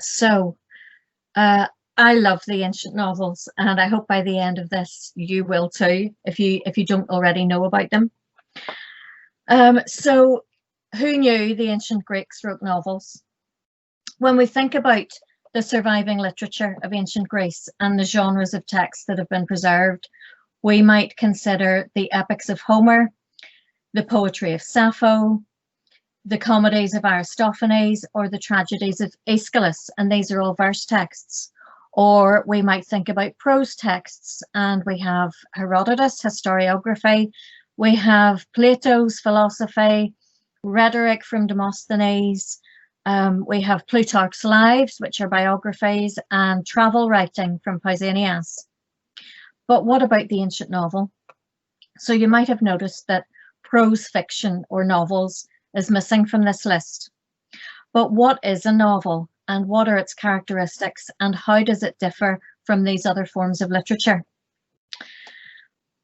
So I love the ancient novels, and I hope by the end of this you will too, if you don't already know about them. So who knew the ancient Greeks wrote novels? When we think about the surviving literature of ancient Greece and the genres of texts that have been preserved, we might consider the epics of Homer, the poetry of Sappho, the comedies of Aristophanes, or the tragedies of Aeschylus, and these are all verse texts. Or we might think about prose texts, and we have Herodotus, historiography, we have Plato's philosophy, rhetoric from Demosthenes, we have Plutarch's Lives, which are biographies, and travel writing from Pausanias. But what about the ancient novel? So you might have noticed that prose fiction or novels is missing from this list. But what is a novel, and what are its characteristics, and how does it differ from these other forms of literature?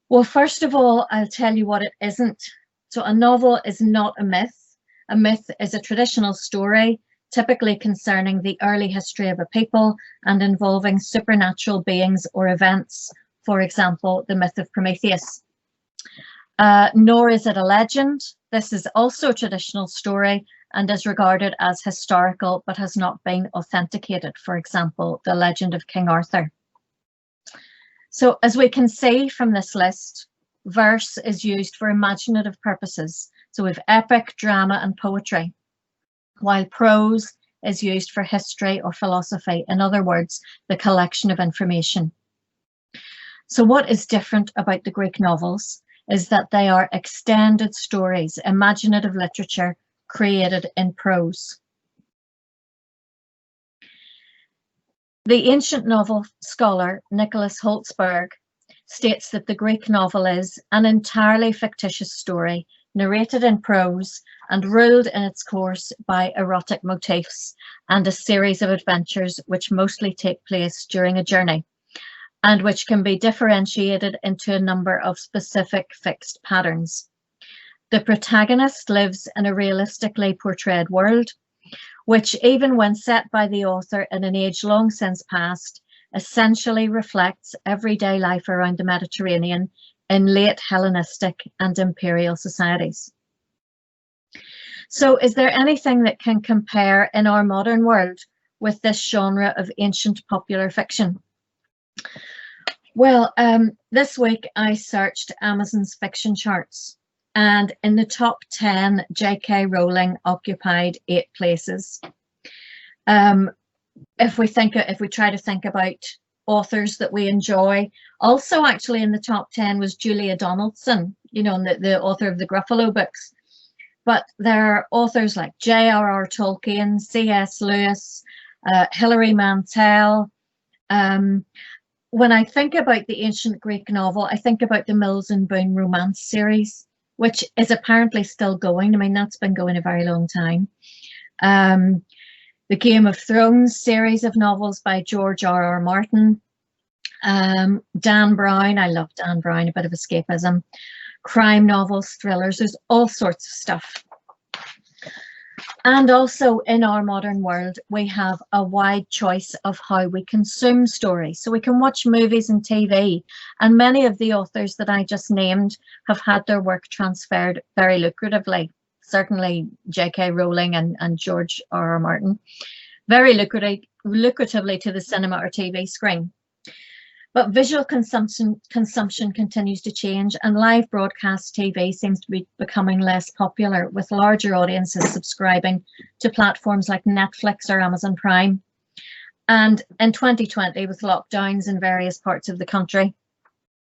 Well, first of all, I'll tell you what it isn't. So a novel is not a myth. A myth is a traditional story, typically concerning the early history of a people and involving supernatural beings or events. For example, the myth of Prometheus. Nor is it a legend. This is also a traditional story and is regarded as historical, but has not been authenticated. For example, the legend of King Arthur. So as we can see from this list, verse is used for imaginative purposes. So we have epic, drama, and poetry, while prose is used for history or philosophy. In other words, the collection of information. So what is different about the Greek novels is that they are extended stories, imaginative literature created in prose. The ancient novel scholar Nicholas Holtzberg states that the Greek novel is an entirely fictitious story narrated in prose and ruled in its course by erotic motifs and a series of adventures which mostly take place during a journey, and which can be differentiated into a number of specific fixed patterns. The protagonist lives in a realistically portrayed world, which, even when set by the author in an age long since past, essentially reflects everyday life around the Mediterranean in late Hellenistic and imperial societies. So is there anything that can compare in our modern world with this genre of ancient popular fiction? Well, this week I searched Amazon's fiction charts, and in the top 10, J.K. Rowling occupied 8 places. If we try to think about authors that we enjoy, also actually in the top 10 was Julia Donaldson, you know, the author of the Gruffalo books. But there are authors like J.R.R. Tolkien, C.S. Lewis, Hilary Mantel. When I think about the ancient Greek novel, I think about the Mills and Boon romance series, which is apparently still going. I mean, that's been going a very long time. The Game of Thrones series of novels by George R.R. Martin. Dan Brown, I love Dan Brown, a bit of escapism. Crime novels, thrillers, there's all sorts of stuff. And also in our modern world, we have a wide choice of how we consume stories. So we can watch movies and TV, and many of the authors that I just named have had their work transferred very lucratively. Certainly J.K. Rowling and George R.R. Martin, very lucratively to the cinema or TV screen. But visual consumption continues to change, and live broadcast TV seems to be becoming less popular, with larger audiences subscribing to platforms like Netflix or Amazon Prime. And in 2020, with lockdowns in various parts of the country,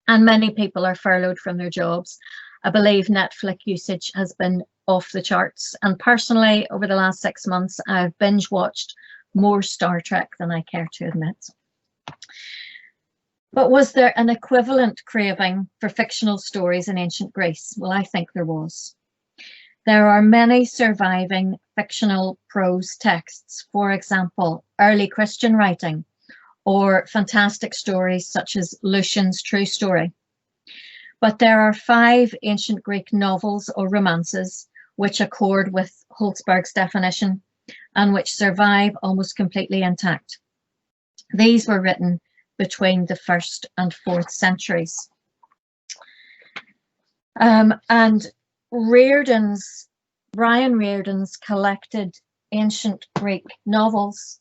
and many people are furloughed from their jobs, I believe Netflix usage has been off the charts. And personally, over the last 6 months, I've binge watched more Star Trek than I care to admit. But was there an equivalent craving for fictional stories in ancient Greece? Well, I think there was. There are many surviving fictional prose texts, for example, early Christian writing, or fantastic stories such as Lucian's True Story. But there are 5 ancient Greek novels or romances which accord with Holtzberg's definition, and which survive almost completely intact. These were written between the 1st and 4th centuries. And Brian Reardon's collected ancient Greek novels.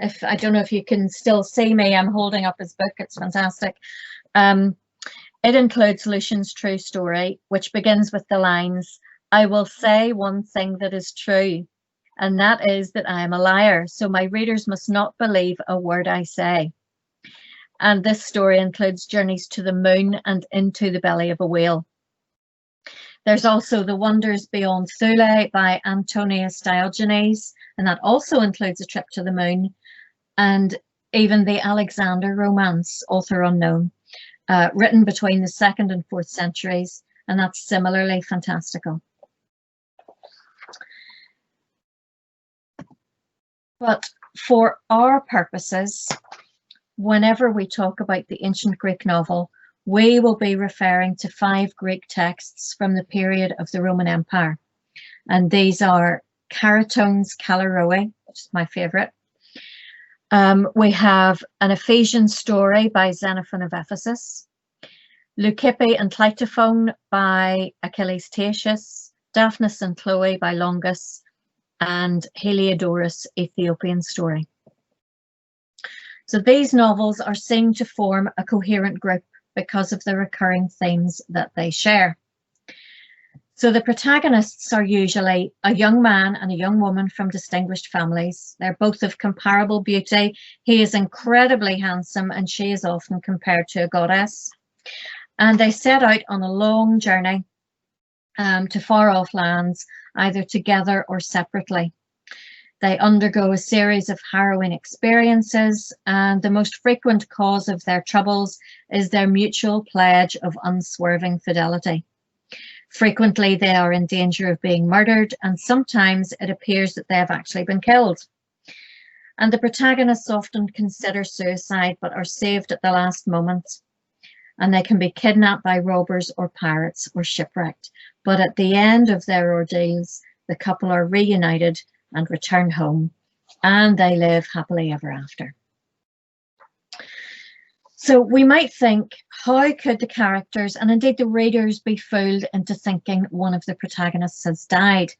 I don't know if you can still see me, I'm holding up his book, it's fantastic. It includes Lucian's true story, which begins with the lines, "I will say one thing that is true, and that is that I am a liar, so my readers must not believe a word I say." And this story includes journeys to the moon and into the belly of a whale. There's also The Wonders Beyond Thule by Antonius Diogenes, and that also includes a trip to the moon, and even the Alexander romance, author unknown, written between the 2nd and 4th centuries, and that's similarly fantastical. But for our purposes, whenever we talk about the ancient Greek novel, we will be referring to 5 Greek texts from the period of the Roman Empire. And these are Chariton's Calliroe, which is my favorite. We have an Ephesian story by Xenophon of Ephesus, Leucippe and Cleitophon by Achilles Tatius, Daphnis and Chloe by Longus, and Heliodorus' Ethiopian story. So these novels are seen to form a coherent group because of the recurring themes that they share. So the protagonists are usually a young man and a young woman from distinguished families. They're both of comparable beauty. He is incredibly handsome and she is often compared to a goddess. And they set out on a long journey to far off lands, either together or separately. They undergo a series of harrowing experiences, and the most frequent cause of their troubles is their mutual pledge of unswerving fidelity. Frequently, they are in danger of being murdered, and sometimes it appears that they have actually been killed. And the protagonists often consider suicide, but are saved at the last moment. And they can be kidnapped by robbers or pirates or shipwrecked. But at the end of their ordeals, the couple are reunited and return home, and they live happily ever after. So we might think, how could the characters and indeed the readers be fooled into thinking one of the protagonists has died?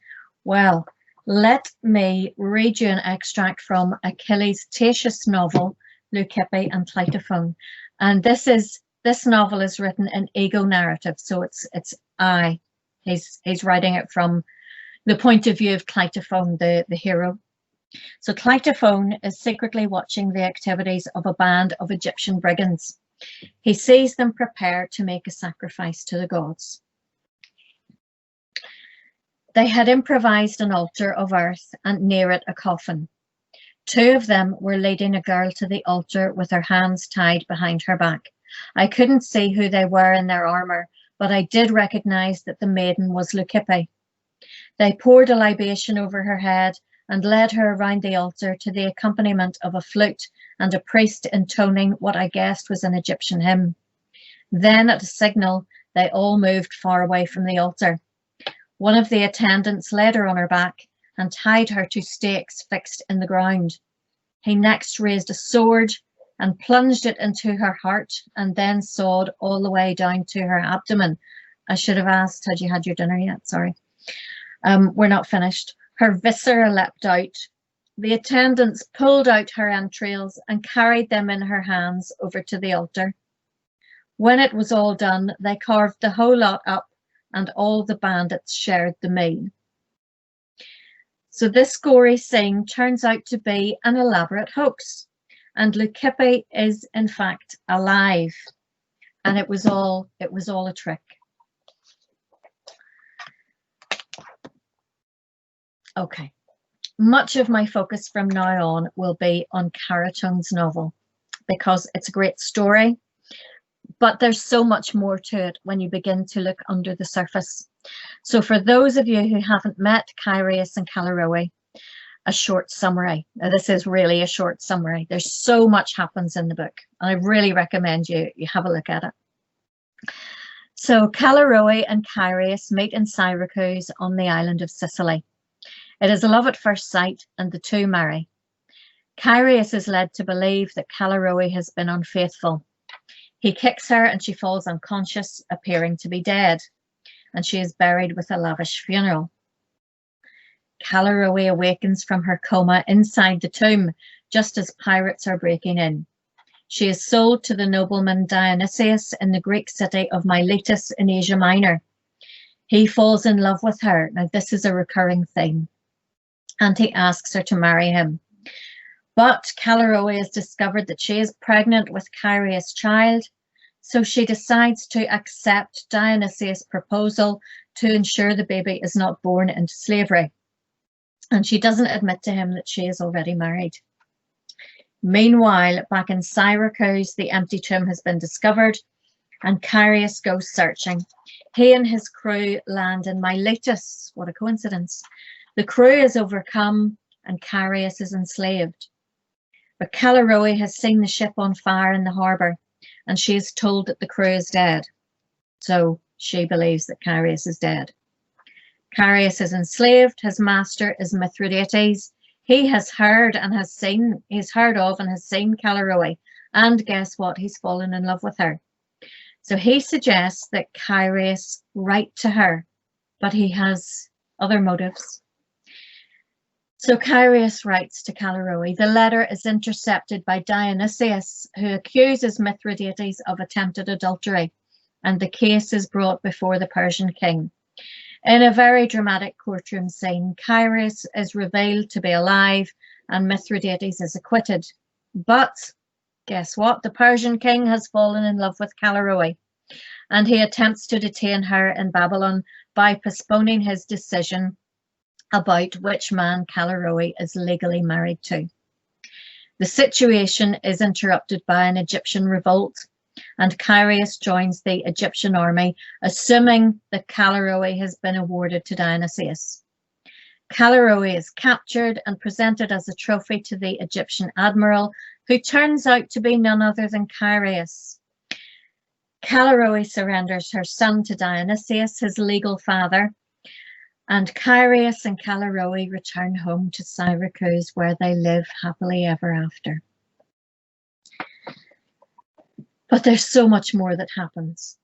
Well, let me read you an extract from Achilles Tatius' novel, Leucippe and Cleitophon. And this novel is written in ego narrative, so it's I. He's writing it from the point of view of Cleitophon, the hero. So Cleitophon is secretly watching the activities of a band of Egyptian brigands. He sees them prepare to make a sacrifice to the gods. They had improvised an altar of earth and near it a coffin. 2 of them were leading a girl to the altar with her hands tied behind her back. I couldn't see who they were in their armour, but I did recognise that the maiden was Leucippe. They poured a libation over her head and led her around the altar to the accompaniment of a flute and a priest intoning what I guessed was an Egyptian hymn. Then at a signal, they all moved far away from the altar. One of the attendants led her on her back and tied her to stakes fixed in the ground. He next raised a sword and plunged it into her heart and then sawed all the way down to her abdomen. I should have asked, had you had your dinner yet? Sorry. We're not finished. Her viscera leapt out. The attendants pulled out her entrails and carried them in her hands over to the altar. When it was all done, they carved the whole lot up and all the bandits shared the meal. So this gory scene turns out to be an elaborate hoax, and Leucippe is in fact alive, and it was all a trick. Okay, much of my focus from now on will be on Chariton's novel because it's a great story, but there's so much more to it when you begin to look under the surface. So for those of you who haven't met Chariton and Calliroe, a short summary. Now this is really a short summary. There's so much happens in the book, and I really recommend you have a look at it. So Calliroe and Chariton meet in Syracuse on the island of Sicily. It is love at first sight, and the two marry. Charius is led to believe that Callirrhoe has been unfaithful. He kicks her and she falls unconscious, appearing to be dead, and she is buried with a lavish funeral. Callirrhoe awakens from her coma inside the tomb, just as pirates are breaking in. She is sold to the nobleman Dionysius in the Greek city of Miletus in Asia Minor. He falls in love with her. Now, this is a recurring theme, and he asks her to marry him. But Callirrhoe has discovered that she is pregnant with Charius' child, so she decides to accept Dionysius' proposal to ensure the baby is not born into slavery. And she doesn't admit to him that she is already married. Meanwhile, back in Syracuse, the empty tomb has been discovered, and Charius goes searching. He and his crew land in Miletus. What a coincidence. The crew is overcome, and Charius is enslaved. But Callirrhoe has seen the ship on fire in the harbour, and she is told that the crew is dead. So she believes that Charius is dead. Charius is enslaved. His master is Mithridates. He has heard of and has seen Callirrhoe, and guess what? He's fallen in love with her. So he suggests that Charius write to her, but he has other motives. So Charius writes to Callirrhoe. The letter is intercepted by Dionysius, who accuses Mithridates of attempted adultery, and the case is brought before the Persian king. In a very dramatic courtroom scene, Charius is revealed to be alive and Mithridates is acquitted. But guess what? The Persian king has fallen in love with Callirrhoe, and he attempts to detain her in Babylon by postponing his decision about which man Callirrhoe is legally married to. The situation is interrupted by an Egyptian revolt, and Charius joins the Egyptian army, assuming that Callirrhoe has been awarded to Dionysius. Callirrhoe is captured and presented as a trophy to the Egyptian admiral, who turns out to be none other than Charius. Callirrhoe surrenders her son to Dionysius, his legal father, and Charius and Callirrhoe return home to Syracuse, where they live happily ever after. But there's so much more that happens.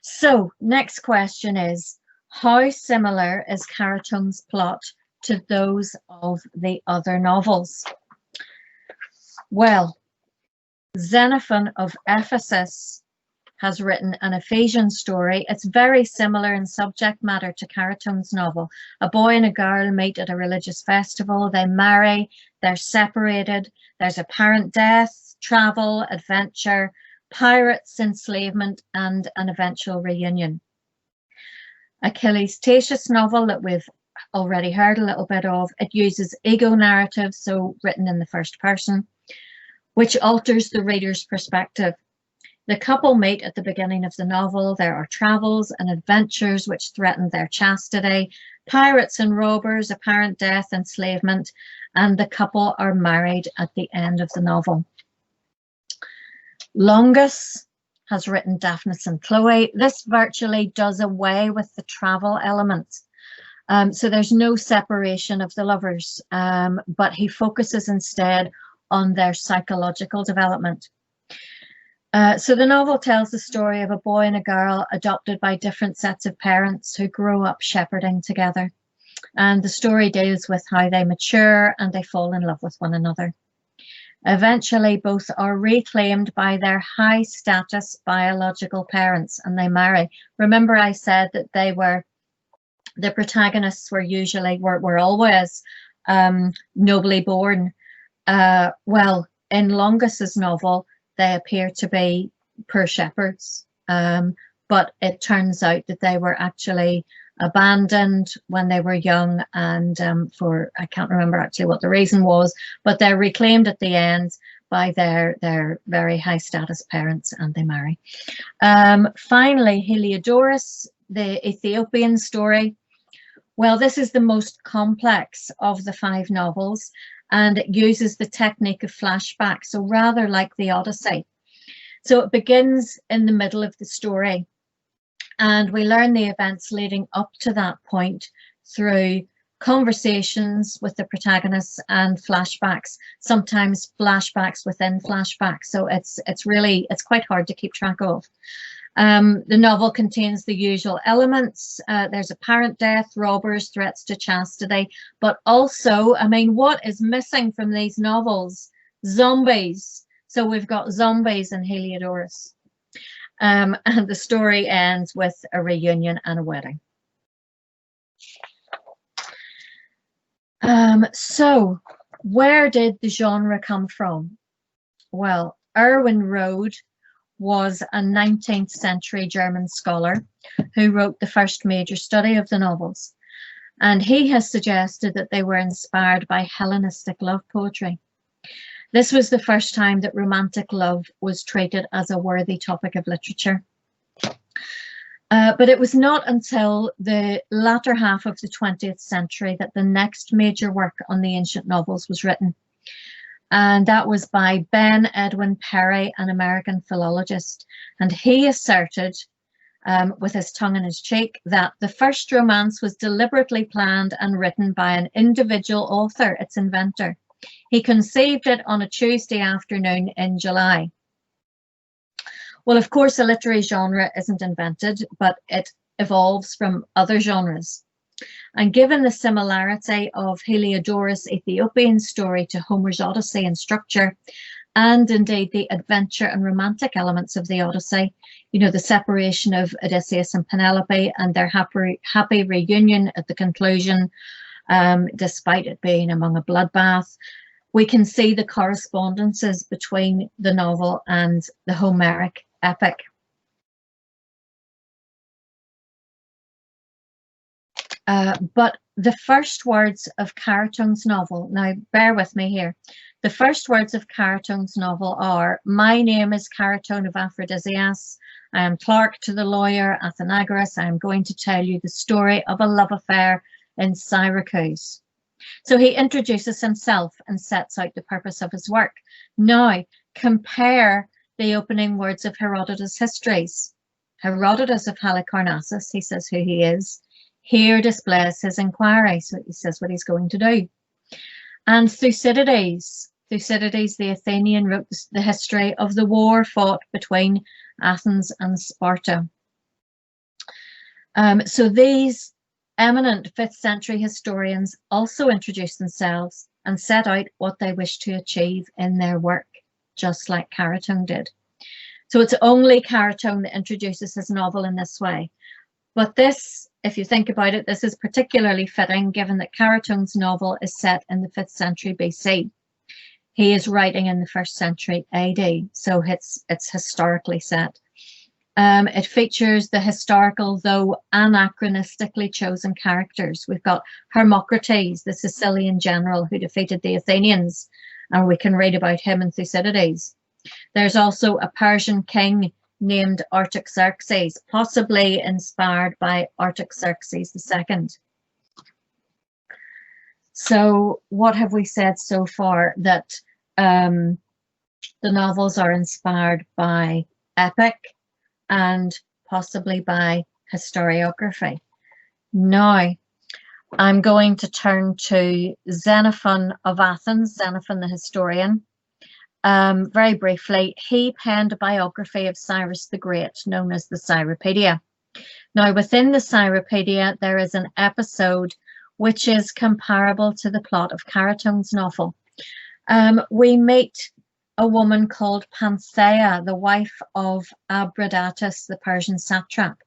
So next question is, how similar is Chariton's plot to those of the other novels? Well, Xenophon of Ephesus has written an Ephesian story. It's very similar in subject matter to Chariton's novel. A boy and a girl meet at a religious festival. They marry, they're separated. There's apparent death, travel, adventure, pirates, enslavement, and an eventual reunion. Achilles' Tatius novel that we've already heard a little bit of, it uses ego narrative, so written in the first person, which alters the reader's perspective. The couple meet at the beginning of the novel. There are travels and adventures which threaten their chastity, pirates and robbers, apparent death, enslavement, and the couple are married at the end of the novel. Longus has written Daphnis and Chloe. This virtually does away with the travel element. So there's no separation of the lovers, but he focuses instead on their psychological development. So the novel tells the story of a boy and a girl adopted by different sets of parents who grow up shepherding together. And the story deals with how they mature and they fall in love with one another. Eventually, both are reclaimed by their high status biological parents and they marry. Remember, I said that the protagonists were always nobly born. Well, in Longus's novel, they appear to be poor shepherds, but it turns out that they were actually abandoned when they were young, and I can't remember actually what the reason was, but they're reclaimed at the end by their very high status parents and they marry. Finally, Heliodorus, the Ethiopian story. Well, this is the most complex of the 5 novels, and it uses the technique of flashback, so rather like the Odyssey. So it begins in the middle of the story, and we learn the events leading up to that point through conversations with the protagonists, and flashbacks, sometimes flashbacks within flashbacks. So it's quite hard to keep track of. The novel contains the usual elements. There's apparent death, robbers, threats to chastity, but also, I mean, what is missing from these novels? Zombies. So we've got zombies in Heliodorus. And the story ends with a reunion and a wedding. So where did the genre come from? Well, Erwin Rohde was a 19th century German scholar who wrote the first major study of the novels. And he has suggested that they were inspired by Hellenistic love poetry. This was the first time that romantic love was treated as a worthy topic of literature. But it was not until the latter half of the 20th century that the next major work on the ancient novels was written. And that was by Ben Edwin Perry, an American philologist. And he asserted, with his tongue in his cheek, that the first romance was deliberately planned and written by an individual author, its inventor. He conceived it on a Tuesday afternoon in July. Well, of course, a literary genre isn't invented, but it evolves from other genres. And given the similarity of Heliodorus' Ethiopian story to Homer's Odyssey in structure, and indeed the adventure and romantic elements of the Odyssey, you know, the separation of Odysseus and Penelope and their happy reunion at the conclusion, despite it being among a bloodbath, we can see the correspondences between the novel and the Homeric epic. But the first words of Chariton's novel, now bear with me here, the first words of Chariton's novel are, "My name is Chariton of Aphrodisias. I am clerk to the lawyer Athenagoras. I am going to tell you the story of a love affair in Syracuse." So he introduces himself and sets out the purpose of his work. Now, compare the opening words of Herodotus' histories. Herodotus of Halicarnassus, he says who he is. Here displays his inquiry, so he says what he's going to do. And Thucydides the Athenian, wrote the history of the war fought between Athens and Sparta. So these eminent 5th century historians also introduced themselves and set out what they wished to achieve in their work, just like Chariton did. So it's only Chariton that introduces his novel in this way. But this, if you think about it, this is particularly fitting given that Chariton's novel is set in the 5th century BC. He is writing in the 1st century AD, so it's historically set. It features the historical, though anachronistically chosen characters. We've got Hermocrates, the Sicilian general who defeated the Athenians, and we can read about him in Thucydides. There's also a Persian king named Artaxerxes, possibly inspired by Artaxerxes II. So what have we said so far? That the novels are inspired by epic and possibly by historiography. Now, I'm going to turn to Xenophon of Athens, Xenophon the historian. Very briefly, he penned a biography of Cyrus the Great known as the Cyropaedia. Now, within the Cyropaedia, there is an episode which is comparable to the plot of Chariton's novel. We meet a woman called Panthea, the wife of Abradatus, the Persian satrap,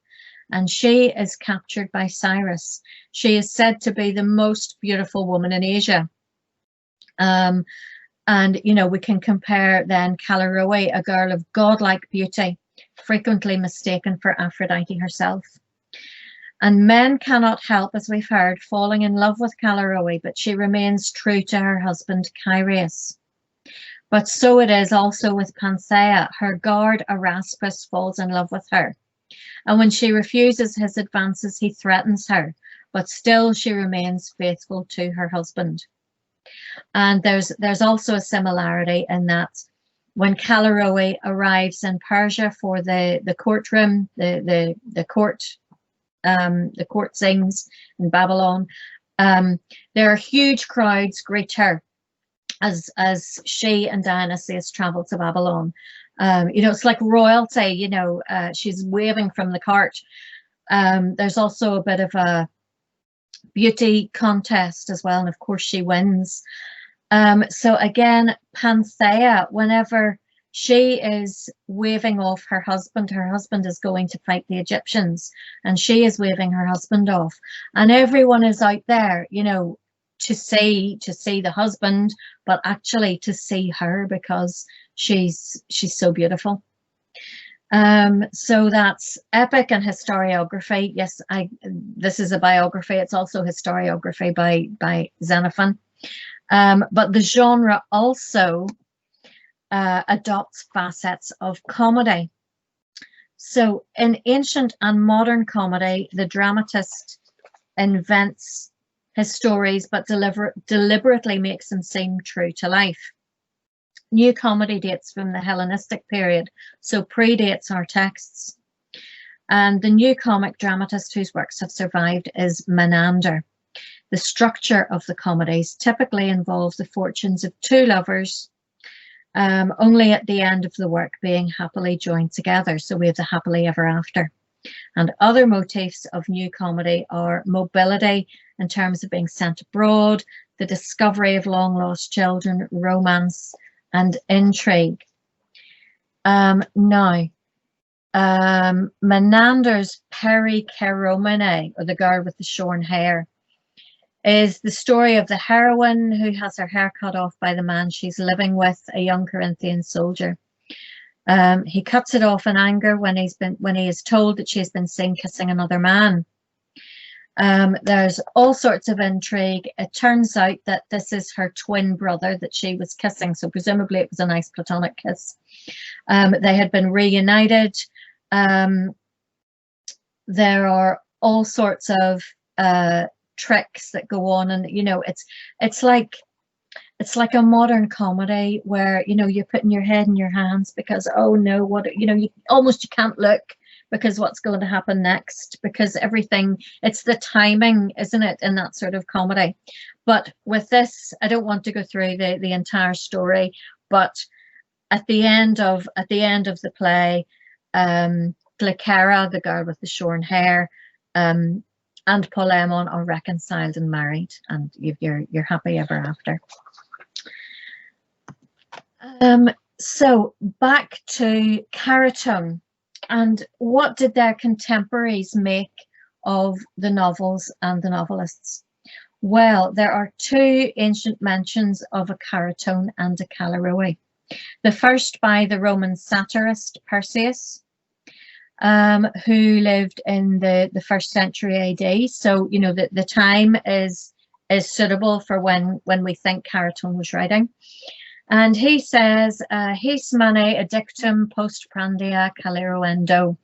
and she is captured by Cyrus. She is said to be the most beautiful woman in Asia. And, you know, we can compare then Callirrhoe, a girl of godlike beauty, frequently mistaken for Aphrodite herself. And men cannot help, as we've heard, falling in love with Callirrhoe, but she remains true to her husband, Chaereas. But so it is also with Panthea. Her guard, Eraspus, falls in love with her. And when she refuses his advances, he threatens her, but still she remains faithful to her husband. And there's also a similarity in that when Callirrhoe arrives in Persia for the courtroom, the court scenes in Babylon, There are huge crowds greet her as she and Dionysius travel to Babylon. You know, it's like royalty, you know, she's waving from the cart. There's also a bit of a beauty contest as well, and of course she wins. So again, Panthea, whenever she is waving off her husband is going to fight the Egyptians, and she is waving her husband off, and everyone is out there, you know, to see the husband, but actually to see her because she's so beautiful. So that's epic and historiography. Yes, this is a biography. It's also historiography by Xenophon. But the genre also adopts facets of comedy. So in ancient and modern comedy, the dramatist invents his stories, but deliberately makes them seem true to life. New comedy dates from the Hellenistic period, so predates our texts. And the new comic dramatist whose works have survived is Menander. The structure of the comedies typically involves the fortunes of two lovers, only at the end of the work being happily joined together. So we have the happily ever after. And other motifs of new comedy are mobility in terms of being sent abroad, the discovery of long lost children, romance, and intrigue. Menander's Pericheromene, or the girl with the shorn hair, is the story of the heroine who has her hair cut off by the man she's living with, a young Corinthian soldier. He cuts it off in anger when he is told that she's been seen kissing another man. There's all sorts of intrigue. It turns out that this is her twin brother that she was kissing, so presumably it was a nice platonic kiss. They had been reunited. There are all sorts of tricks that go on, and you know, it's like a modern comedy where, you know, you're putting your head in your hands because, oh no, what, you know, you can't look because what's going to happen next, because everything, it's the timing, isn't it, in that sort of comedy. But with this, I don't want to go through the entire story, but at the end of the play, Glycera, the girl with the shorn hair, and Polemon are reconciled and married, and you're happy ever after. So back to Chariton, and what did their contemporaries make of the novels and the novelists? Well, there are two ancient mentions of a Chariton and a Callirrhoe. The first by the Roman satirist Persius, who lived in the 1st century AD. So, you know, the time is suitable for when we think Chariton was writing. And he says, his mane addictum postprandia Callirrhoendo.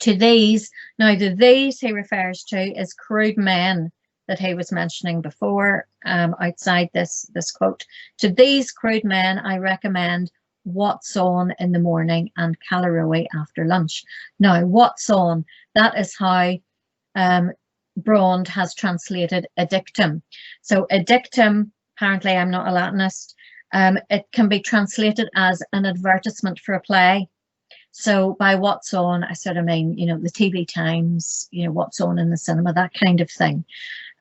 To these, now the these he refers to is crude men that he was mentioning before, outside this quote. To these crude men I recommend What's On in the morning and Callirrhoe after lunch. Now, what's on, that is how Braund has translated addictum. So addictum, apparently I'm not a Latinist, it can be translated as an advertisement for a play. So by what's on, I sort of mean, you know, the TV times, you know, what's on in the cinema, that kind of thing.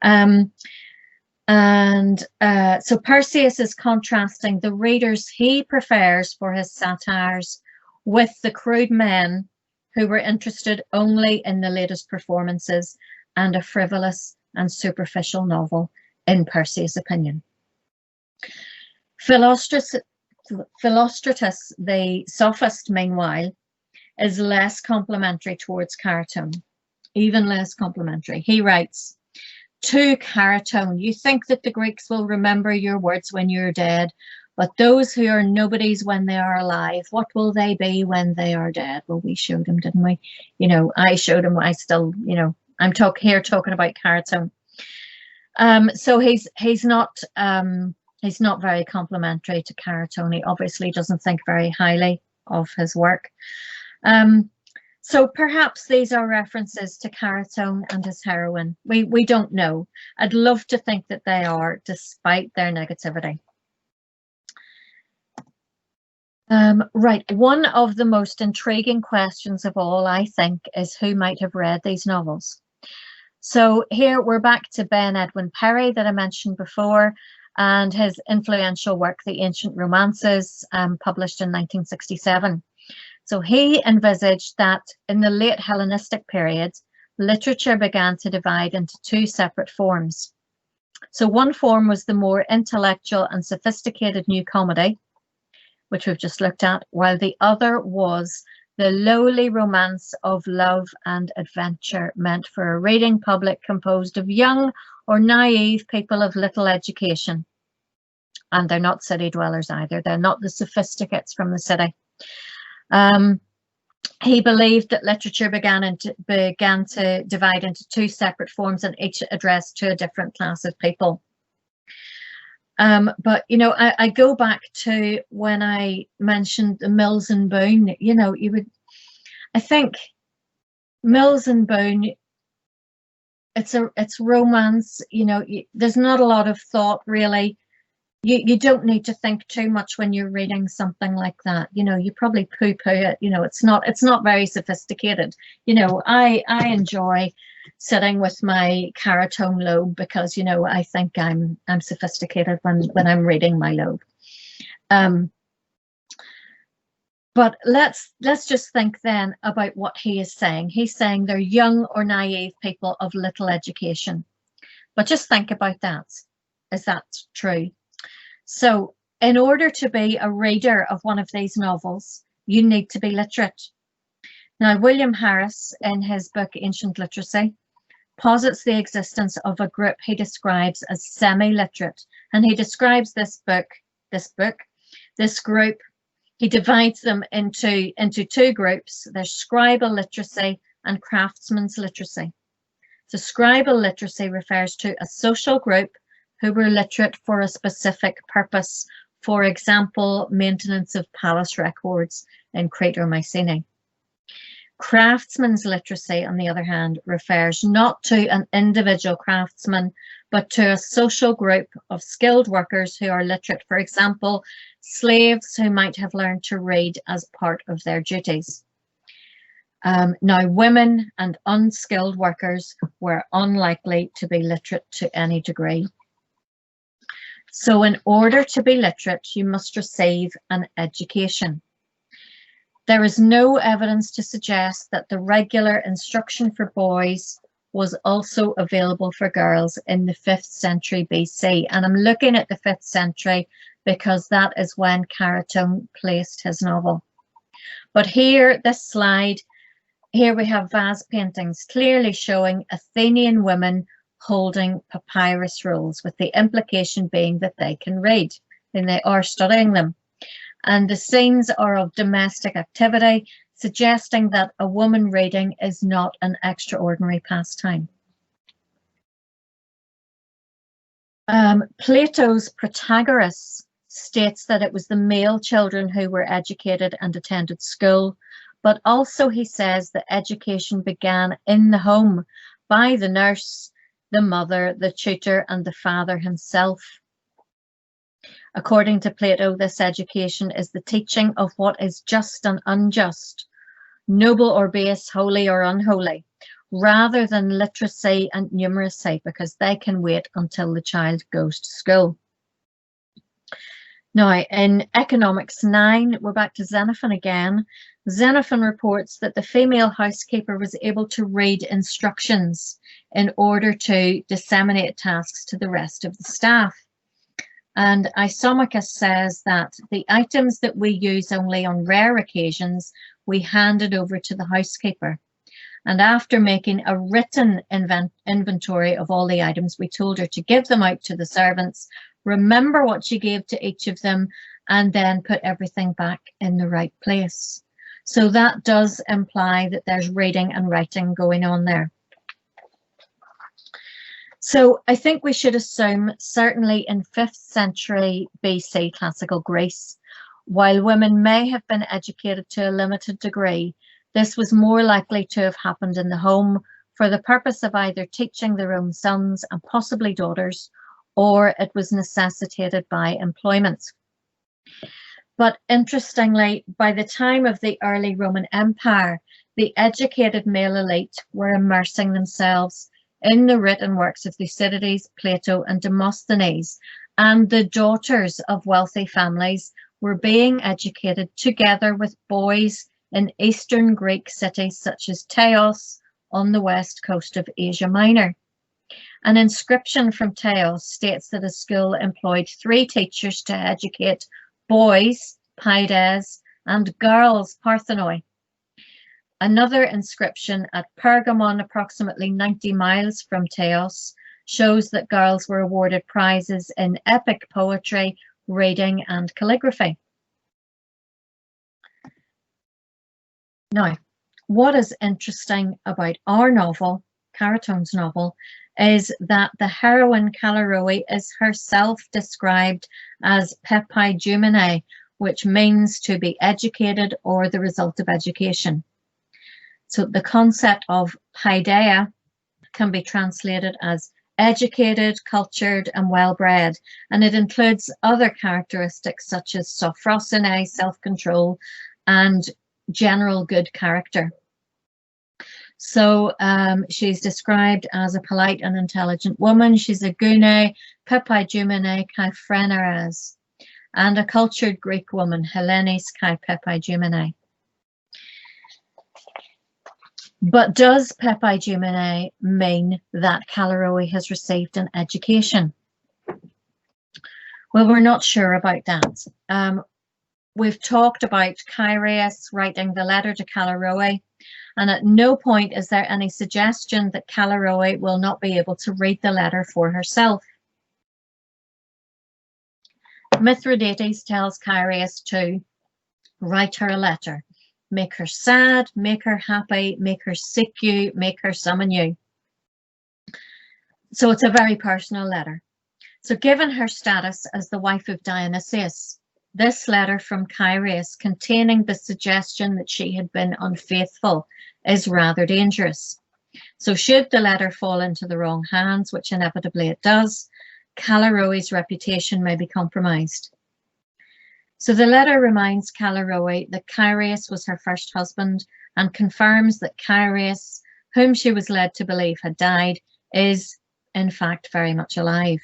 So Persius is contrasting the readers he prefers for his satires with the crude men who were interested only in the latest performances and a frivolous and superficial novel, in Persius' opinion. Philostratus, the sophist, meanwhile, is less complimentary towards Chariton, even less complimentary. He writes, to Chariton, you think that the Greeks will remember your words when you're dead, but those who are nobodies when they are alive, what will they be when they are dead? Well, we showed them, didn't we? You know, I showed them. I still, you know, I'm talking about Chariton. So he's not very complimentary to Chariton. He obviously doesn't think very highly of his work. So So perhaps these are references to Chariton and his heroine. We don't know. I'd love to think that they are, despite their negativity. Right, one of the most intriguing questions of all, I think, is who might have read these novels. So here we're back to Ben Edwin Perry that I mentioned before, and his influential work, The Ancient Romances, published in 1967. So he envisaged that in the late Hellenistic period, literature began to divide into two separate forms. So one form was the more intellectual and sophisticated new comedy, which we've just looked at, while the other was the lowly romance of love and adventure meant for a reading public composed of young or naive people of little education. And they're not city dwellers either. They're not the sophisticates from the city. He believed that literature began to divide into two separate forms, and each addressed to a different class of people. But, you know, I go back to when I mentioned the Mills and Boon, you know, I think Mills and Boon, it's romance, you know, there's not a lot of thought really. You don't need to think too much when you're reading something like that. You know, you probably poo-poo it. You know, it's not very sophisticated. You know, I enjoy sitting with my Chariton lobe because, you know, I think I'm sophisticated when I'm reading my lobe. But let's just think then about what he is saying. He's saying they're young or naive people of little education. But just think about that. Is that true? So in order to be a reader of one of these novels, you need to be literate. Now, William Harris, in his book Ancient Literacy, posits the existence of a group he describes as semi-literate. And he describes this group, he divides them into two groups. There's scribal literacy and craftsman's literacy. So scribal literacy refers to a social group who were literate for a specific purpose, for example, maintenance of palace records in Crete or Mycenae. Craftsman's literacy, on the other hand, refers not to an individual craftsman, but to a social group of skilled workers who are literate, for example, slaves who might have learned to read as part of their duties. Now, women and unskilled workers were unlikely to be literate to any degree. So in order to be literate, you must receive an education. There is no evidence to suggest that the regular instruction for boys was also available for girls in the 5th century BC. And I'm looking at the 5th century because that is when Chariton placed his novel. But here, this slide, here we have vase paintings clearly showing Athenian women holding papyrus rolls, with the implication being that they can read and they are studying them. And the scenes are of domestic activity, suggesting that a woman reading is not an extraordinary pastime. Plato's Protagoras states that it was the male children who were educated and attended school, but also he says that education began in the home by the nurse, the mother, the tutor, and the father himself. According to Plato, this education is the teaching of what is just and unjust, noble or base, holy or unholy, rather than literacy and numeracy, because they can wait until the child goes to school. Now, in Economics 9, we're back to Xenophon again. Xenophon reports that the female housekeeper was able to read instructions in order to disseminate tasks to the rest of the staff. And Isomachus says that the items that we use only on rare occasions, we handed over to the housekeeper. And after making a written inventory of all the items, we told her to give them out to the servants, remember what she gave to each of them, and then put everything back in the right place. So that does imply that there's reading and writing going on there. So I think we should assume, certainly in 5th century BC classical Greece, while women may have been educated to a limited degree, This was more likely to have happened in the home for the purpose of either teaching their own sons and possibly daughters, or it was necessitated by employment. But interestingly, by the time of the early Roman Empire, the educated male elite were immersing themselves in the written works of Thucydides, Plato, and Demosthenes, and the daughters of wealthy families were being educated together with boys in Eastern Greek cities such as Teos on the west coast of Asia Minor. An inscription from Teos states that a school employed 3 teachers to educate boys, paides, and girls, parthenoi. Another inscription at Pergamon, approximately 90 miles from Teos, shows that girls were awarded prizes in epic poetry, reading, and calligraphy. Now, what is interesting about our novel, Chariton's novel, is that the heroine Callirrhoe is herself described as pepaigumene, which means to be educated or the result of education. So the concept of paideia can be translated as educated, cultured, and well-bred, and it includes other characteristics such as sophrosine, self-control, and general good character. So she's described as a polite and intelligent woman. She's a gune, pepaigumene kai phreneres, and a cultured Greek woman, Hellenis kai pepaigumene. But does pepaigumene mean that Callirrhoe has received an education? Well, we're not sure about that. We've talked about Chaereas writing the letter to Callirrhoe, and at no point is there any suggestion that Callirrhoe will not be able to read the letter for herself. Mithridates tells Chaereas to write her a letter. Make her sad, make her happy, make her seek you, make her summon you. So it's a very personal letter. So given her status as the wife of Dionysius, this letter from Chaereas containing the suggestion that she had been unfaithful is rather dangerous. So should the letter fall into the wrong hands, which inevitably it does, Callirrhoe's reputation may be compromised. So the letter reminds Callirrhoe that Chaereas was her first husband and confirms that Chaereas, whom she was led to believe had died, is in fact very much alive.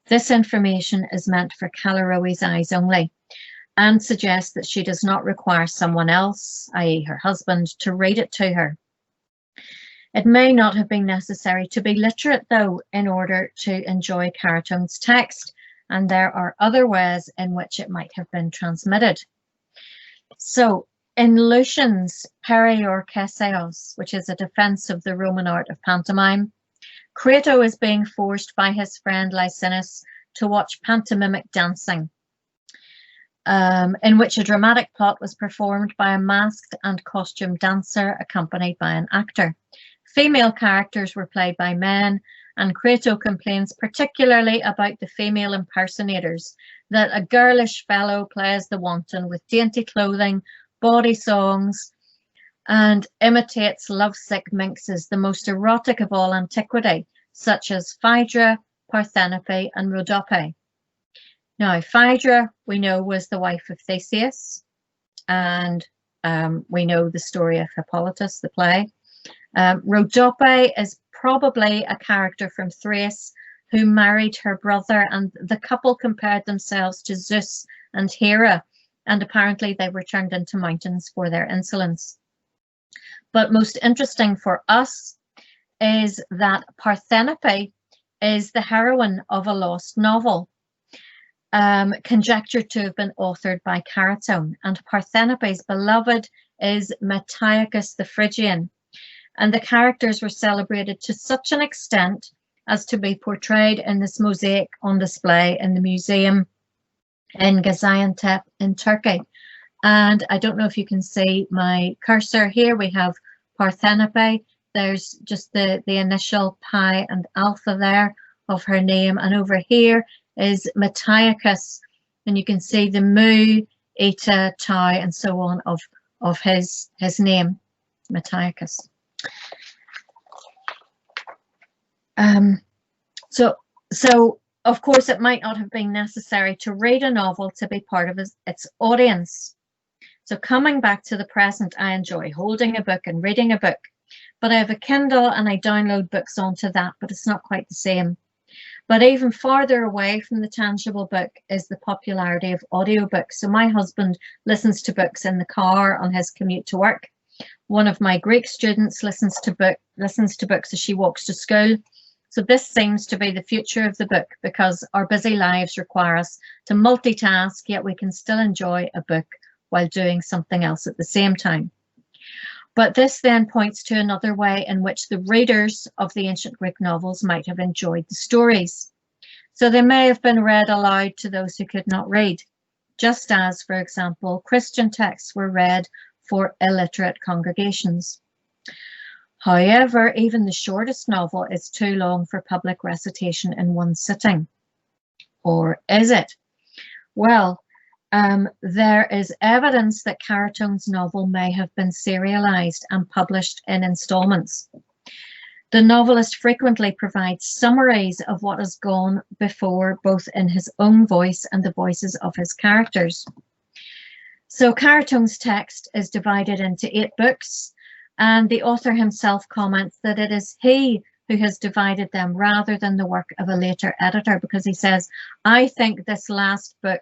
This information is meant for Callirrhoe's eyes only and suggests that she does not require someone else, i.e. her husband, to read it to her. It may not have been necessary to be literate, though, in order to enjoy Chariton's text, and there are other ways in which it might have been transmitted. So in Lucian's Periorkeseos, which is a defense of the Roman art of pantomime, Crato is being forced by his friend Licinus to watch pantomimic dancing, in which a dramatic plot was performed by a masked and costumed dancer accompanied by an actor. Female characters were played by men, and Crato complains particularly about the female impersonators, that a girlish fellow plays the wanton with dainty clothing, bawdy songs, and imitates lovesick minxes, the most erotic of all antiquity, such as Phaedra, Parthenope, and Rhodope. Now, Phaedra, we know, was the wife of Theseus, and we know the story of Hippolytus, the play. Rhodope is probably a character from Thrace who married her brother, and the couple compared themselves to Zeus and Hera, and apparently they were turned into mountains for their insolence. But most interesting for us is that Parthenope is the heroine of a lost novel, conjectured to have been authored by Chariton, and Parthenope's beloved is Metaicus the Phrygian. And the characters were celebrated to such an extent as to be portrayed in this mosaic on display in the museum in Gaziantep in Turkey. And I don't know if you can see my cursor here. We have Parthenope. There's just the initial pi and alpha there of her name. And over here is Metaicus. And you can see the mu, eta, tau, and so on of of his name, Matiacus. So of course it might not have been necessary to read a novel to be part of its audience. So coming back to the present, I enjoy holding a book and reading a book, but I have a Kindle and I download books onto that, but it's not quite the same. But even farther away from the tangible book is the popularity of audiobooks. So my husband listens to books in the car on his commute to work. One of my Greek students listens to books as she walks to school. So this seems to be the future of the book, because our busy lives require us to multitask, yet we can still enjoy a book while doing something else at the same time. But this then points to another way in which the readers of the ancient Greek novels might have enjoyed the stories. So they may have been read aloud to those who could not read, just as, for example, Christian texts were read for illiterate congregations. However, even the shortest novel is too long for public recitation in one sitting. Or is it? Well, there is evidence that Chariton's novel may have been serialized and published in installments. The novelist frequently provides summaries of what has gone before, both in his own voice and the voices of his characters. So Chariton's text is divided into 8 books, and the author himself comments that it is he who has divided them rather than the work of a later editor, because he says, I think this last book,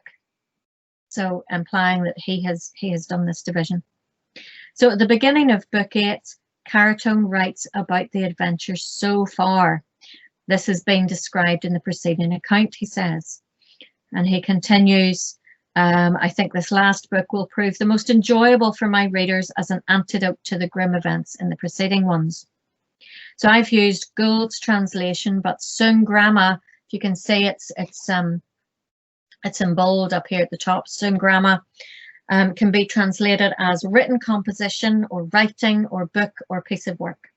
so implying that he has done this division. So at the beginning of book 8, Chariton writes about the adventures so far. This is being described in the preceding account, he says. And he continues, I think this last book will prove the most enjoyable for my readers as an antidote to the grim events in the preceding ones. So I've used Gould's translation, but Sung Gramma, if you can see it's in bold up here at the top. Sung Gramma can be translated as written composition or writing or book or piece of work.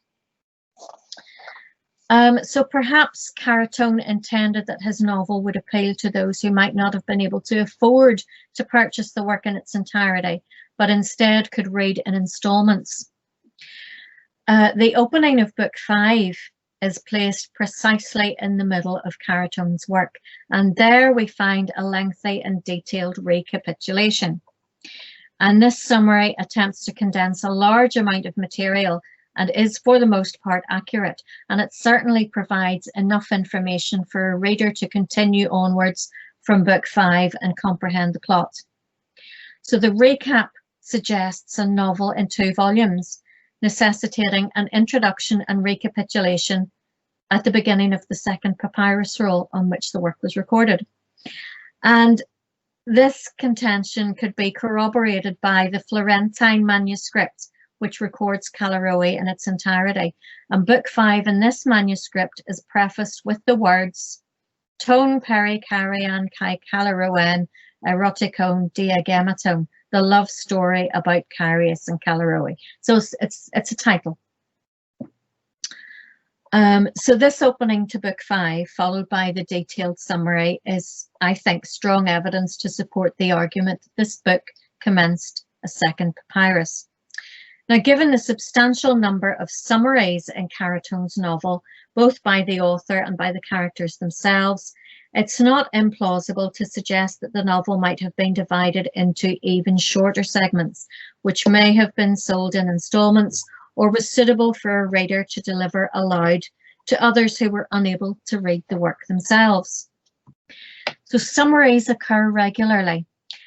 So perhaps Chariton intended that his novel would appeal to those who might not have been able to afford to purchase the work in its entirety, but instead could read in installments. The opening of book 5 is placed precisely in the middle of Chariton's work, and there we find a lengthy and detailed recapitulation. And this summary attempts to condense a large amount of material and is for the most part accurate, and it certainly provides enough information for a reader to continue onwards from book 5 and comprehend the plot. So the recap suggests a novel in 2 volumes, necessitating an introduction and recapitulation at the beginning of the second papyrus roll on which the work was recorded. And this contention could be corroborated by the Florentine manuscript, which records Calaroe in its entirety. And book 5 in this manuscript is prefaced with the words Ton peri carian kai Calaroen eroticon diagematon, the love story about Carius and Calaroe. So it's a title. So this opening to book 5, followed by the detailed summary, is, I think, strong evidence to support the argument that this book commenced a second papyrus. Now, given the substantial number of summaries in Chariton's novel, both by the author and by the characters themselves, it's not implausible to suggest that the novel might have been divided into even shorter segments, which may have been sold in installments or was suitable for a reader to deliver aloud to others who were unable to read the work themselves. So summaries occur regularly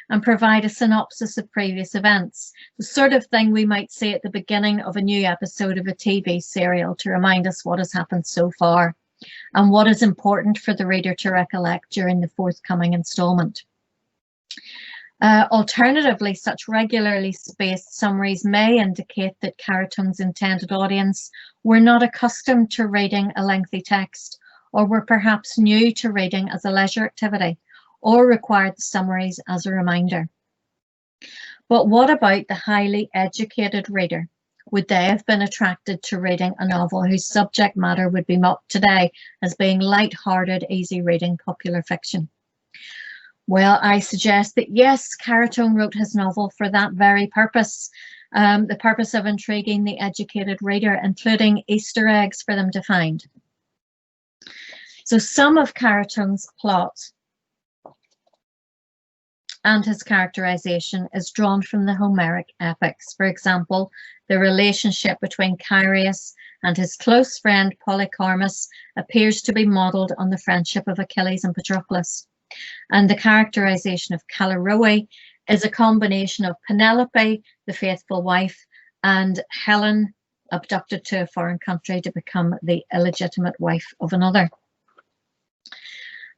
and provide a synopsis of previous events, the sort of thing we might see at the beginning of a new episode of a TV serial to remind us what has happened so far and what is important for the reader to recollect during the forthcoming instalment. Alternatively, such regularly spaced summaries may indicate that Chariton's intended audience were not accustomed to reading a lengthy text, or were perhaps new to reading as a leisure activity, or required the summaries as a reminder. But what about the highly educated reader? Would they have been attracted to reading a novel whose subject matter would be mocked today as being light-hearted, easy reading popular fiction? Well, I suggest that yes, Chariton wrote his novel for that very purpose, the purpose of intriguing the educated reader, including Easter eggs for them to find. So some of Chariton's plot and his characterization is drawn from the Homeric epics. For example, the relationship between Charius and his close friend Polycormus appears to be modelled on the friendship of Achilles and Patroclus. And the characterization of Callirrhoe is a combination of Penelope, the faithful wife, and Helen, abducted to a foreign country to become the illegitimate wife of another.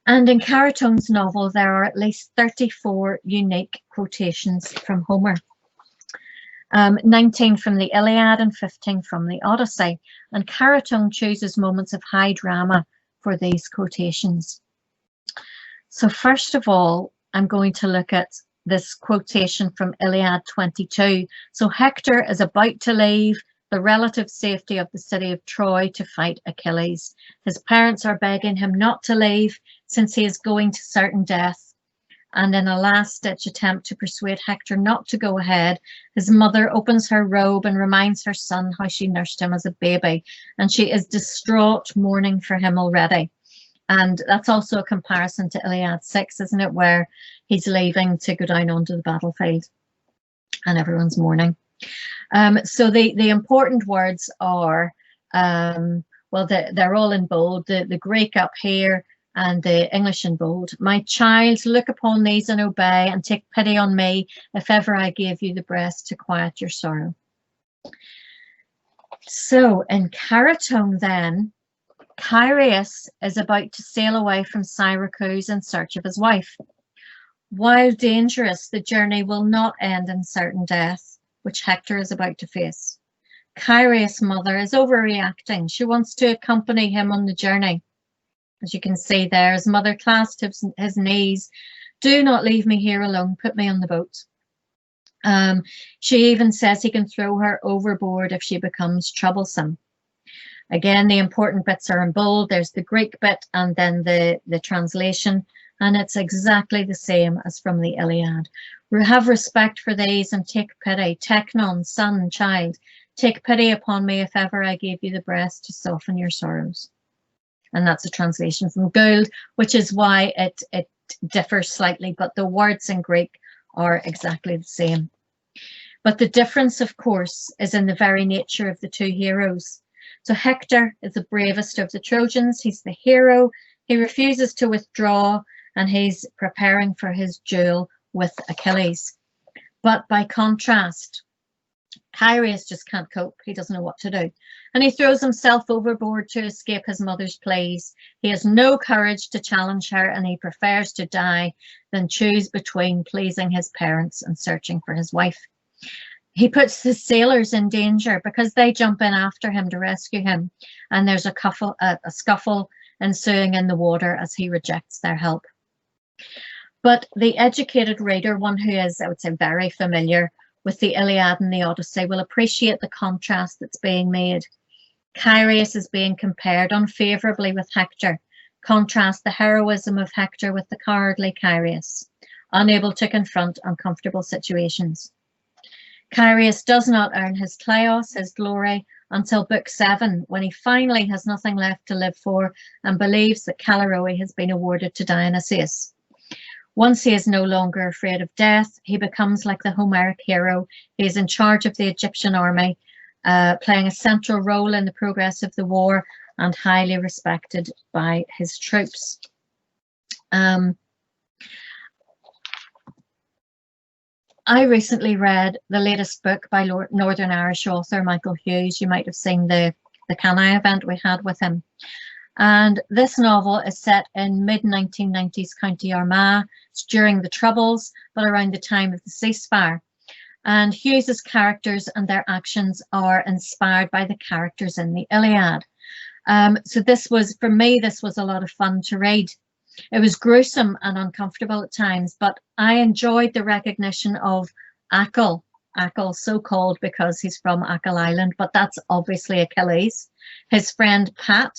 And in Chariton's novel, there are at least 34 unique quotations from Homer. 19 from the Iliad and 15 from the Odyssey. And Chariton chooses moments of high drama for these quotations. So first of all, I'm going to look at this quotation from Iliad 22. So Hector is about to leave the relative safety of the city of Troy to fight Achilles. His parents are begging him not to leave since he is going to certain death. And in a last-ditch attempt to persuade Hector not to go ahead, his mother opens her robe and reminds her son how she nursed him as a baby. And she is distraught, mourning for him already. And that's also a comparison to Iliad 6, isn't it, where he's leaving to go down onto the battlefield and everyone's mourning. So the important words are, well, they're all in bold, the Greek up here and the English in bold. My child, look upon these and obey, and take pity on me if ever I gave you the breast to quiet your sorrow. So in Chariton then, Charius is about to sail away from Syracuse in search of his wife. While dangerous, the journey will not end in certain death, which Hector is about to face. Charius' mother is overreacting. She wants to accompany him on the journey. As you can see there, his mother clasped his knees. Do not leave me here alone. Put me on the boat. She even says he can throw her overboard if she becomes troublesome. Again, the important bits are in bold. There's the Greek bit and then the translation, and it's exactly the same as from the Iliad. Have respect for these and take pity. Teknon, son, child, take pity upon me if ever I gave you the breast to soften your sorrows. And that's a translation from Gould, which is why it differs slightly, but the words in Greek are exactly the same. But the difference, of course, is in the very nature of the two heroes. So Hector is the bravest of the Trojans. He's the hero. He refuses to withdraw, and he's preparing for his duel with Achilles. But by contrast, Charius just can't cope. He doesn't know what to do. And he throws himself overboard to escape his mother's pleas. He has no courage to challenge her, and he prefers to die than choose between pleasing his parents and searching for his wife. He puts his sailors in danger because they jump in after him to rescue him. And there's a scuffle ensuing in the water as he rejects their help. But the educated reader, one who is, I would say, very familiar with the Iliad and the Odyssey, will appreciate the contrast that's being made. Charius is being compared unfavorably with Hector. Contrast the heroism of Hector with the cowardly Charius, unable to confront uncomfortable situations. Charius does not earn his kleos, his glory, until book 7, when he finally has nothing left to live for and believes that Callirrhoe has been awarded to Dionysius. Once he is no longer afraid of death, he becomes like the Homeric hero. He is in charge of the Egyptian army, playing a central role in the progress of the war and highly respected by his troops. I recently read the latest book by Northern Irish author Michael Hughes. You might have seen the CANI event we had with him. And this novel is set in mid-1990s County Armagh. It's during the Troubles, but around the time of the ceasefire. And Hughes's characters and their actions are inspired by the characters in the Iliad. So this was, for me, this was a lot of fun to read. It was gruesome and uncomfortable at times, but I enjoyed the recognition of Achill. Achill, so called because he's from Achill Island, but that's obviously Achilles, his friend Pat,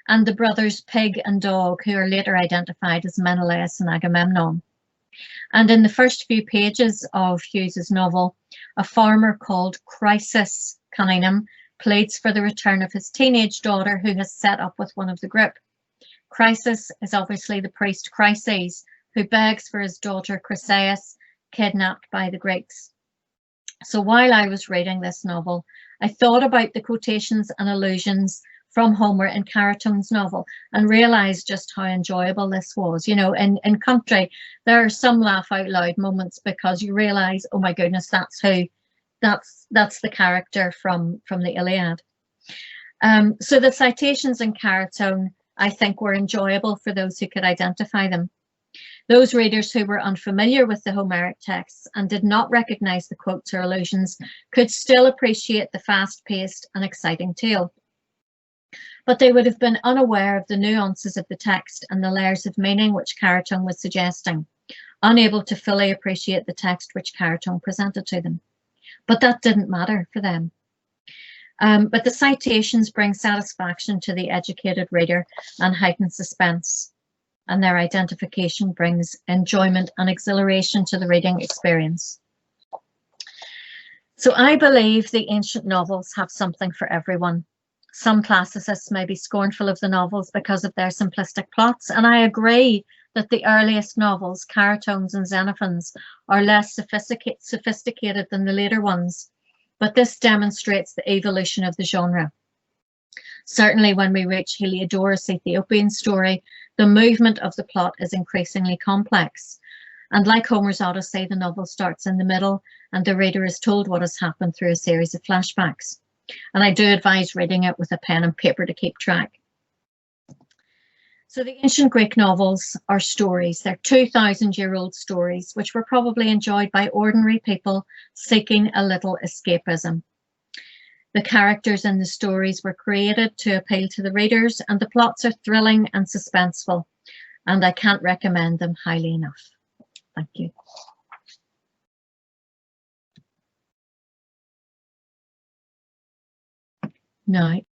and the brothers Pig and Dog, who are later identified as Menelaus and Agamemnon. And in the first few pages of Hughes's novel a farmer called Crisis Cunningham pleads for the return of his teenage daughter who has set up with one of the group. Crisis is obviously the priest Chryses, who begs for his daughter Chryseis, kidnapped by the Greeks. So while I was reading this novel, I thought about the quotations and allusions from Homer in Chariton's novel and realised just how enjoyable this was. You know, in Country, there are some laugh out loud moments because you realise, oh my goodness, that's the character from the Iliad. So the citations in Chariton, I think, were enjoyable for those who could identify them. Those readers who were unfamiliar with the Homeric texts and did not recognise the quotes or allusions could still appreciate the fast-paced and exciting tale. But they would have been unaware of the nuances of the text and the layers of meaning which Chariton was suggesting, unable to fully appreciate the text which Chariton presented to them. But that didn't matter for them. But the citations bring satisfaction to the educated reader and heighten suspense, and their identification brings enjoyment and exhilaration to the reading experience. So I believe the ancient novels have something for everyone. Some classicists may be scornful of the novels because of their simplistic plots, and I agree that the earliest novels, Charitons and Xenophons, are less sophisticated than the later ones, but this demonstrates the evolution of the genre. Certainly when we reach Heliodorus' Ethiopian story, the movement of the plot is increasingly complex. And like Homer's Odyssey, the novel starts in the middle and the reader is told what has happened through a series of flashbacks. And I do advise reading it with a pen and paper to keep track. So the ancient Greek novels are stories. They're 2,000-year-old stories, which were probably enjoyed by ordinary people seeking a little escapism. The characters in the stories were created to appeal to the readers, and the plots are thrilling and suspenseful, and I can't recommend them highly enough. Thank you. Now,